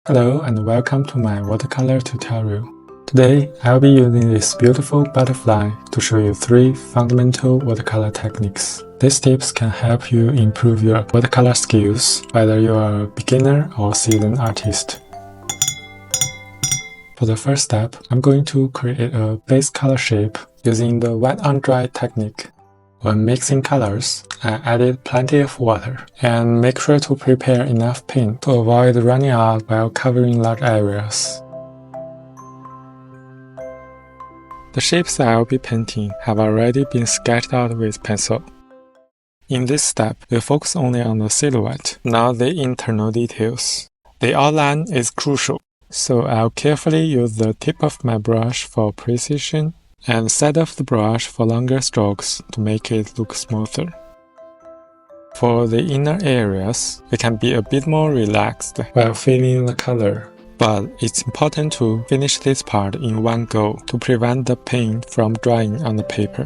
Hello and welcome to my watercolor tutorial. Today, I'll be using this beautiful butterfly to show you 3 fundamental watercolor techniques. These tips can help you improve your watercolor skills, whether you are a beginner or seasoned artist. For the first step, I'm going to create a base color shape using the wet on dry technique. When mixing colors, I added plenty of water, and make sure to prepare enough paint to avoid running out while covering large areas. The shapes I'll be painting have already been sketched out with pencil. In this step, we'll focus only on the silhouette, not the internal details. The outline is crucial, so I'll carefully use the tip of my brush for precision and set off the brush for longer strokes to make it look smoother. For the inner areas, we can be a bit more relaxed while filling the color, but it's important to finish this part in one go to prevent the paint from drying on the paper.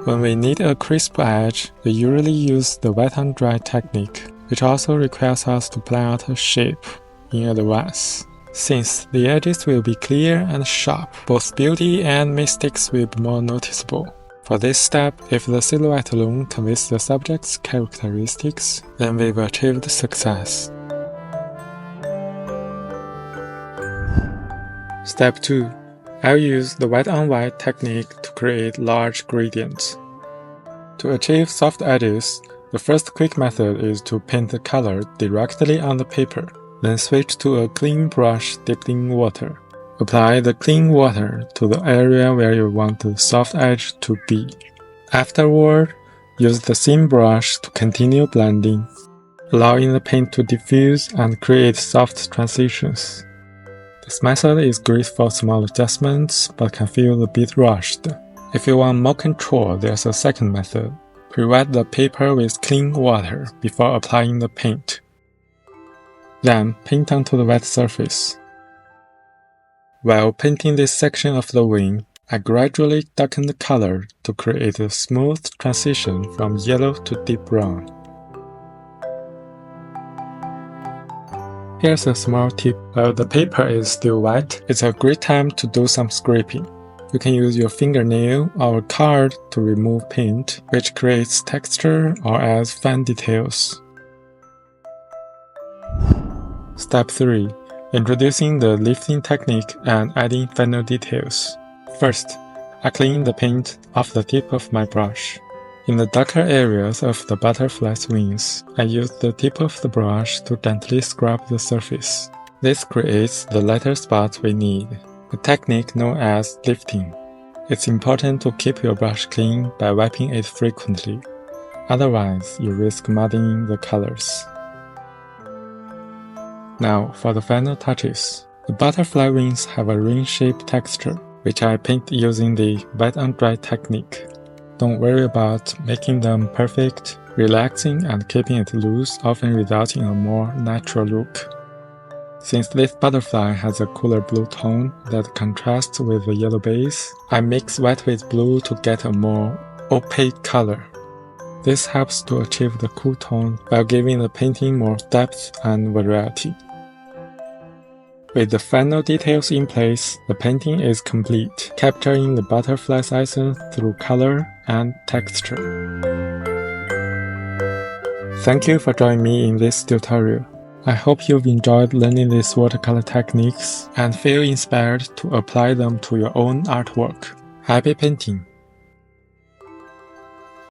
When we need a crisp edge, we usually use the wet on dry technique, which also requires us to plan out a shape in advance. Since the edges will be clear and sharp, both beauty and mistakes will be more noticeable. For this step, if the silhouette alone conveys the subject's characteristics, then we've achieved success. Step 2. I'll use the wet on white technique to create large gradients. To achieve soft edges, the first quick method is to paint the color directly on the paper. Then switch to a clean brush dipped in water. Apply the clean water to the area where you want the soft edge to be. Afterward, use the same brush to continue blending, allowing the paint to diffuse and create soft transitions. This method is great for small adjustments, but can feel a bit rushed. If you want more control, there's a second method. Pre-wet the paper with clean water before applying the paint. Then paint onto the wet surface. While painting this section of the wing, I gradually darken the color to create a smooth transition from yellow to deep brown. Here's a small tip. While the paper is still wet, it's a great time to do some scraping. You can use your fingernail or a card to remove paint, which creates texture or adds fine details. Step 3. Introducing the lifting technique and adding final details. First, I clean the paint off the tip of my brush. In the darker areas of the butterfly's wings, I use the tip of the brush to gently scrub the surface. This creates the lighter spots we need, a technique known as lifting. It's important to keep your brush clean by wiping it frequently. Otherwise, you risk muddying the colors. Now, for the final touches. The butterfly wings have a ring-shaped texture, which I paint using the wet on dry technique. Don't worry about making them perfect. Relaxing and keeping it loose often results in a more natural look. Since this butterfly has a cooler blue tone that contrasts with the yellow base, I mix white with blue to get a more opaque color. This helps to achieve the cool tone while giving the painting more depth and variety. With the final details in place, the painting is complete, capturing the butterfly's essence through color and texture. Thank you for joining me in this tutorial. I hope you've enjoyed learning these watercolor techniques and feel inspired to apply them to your own artwork. Happy painting!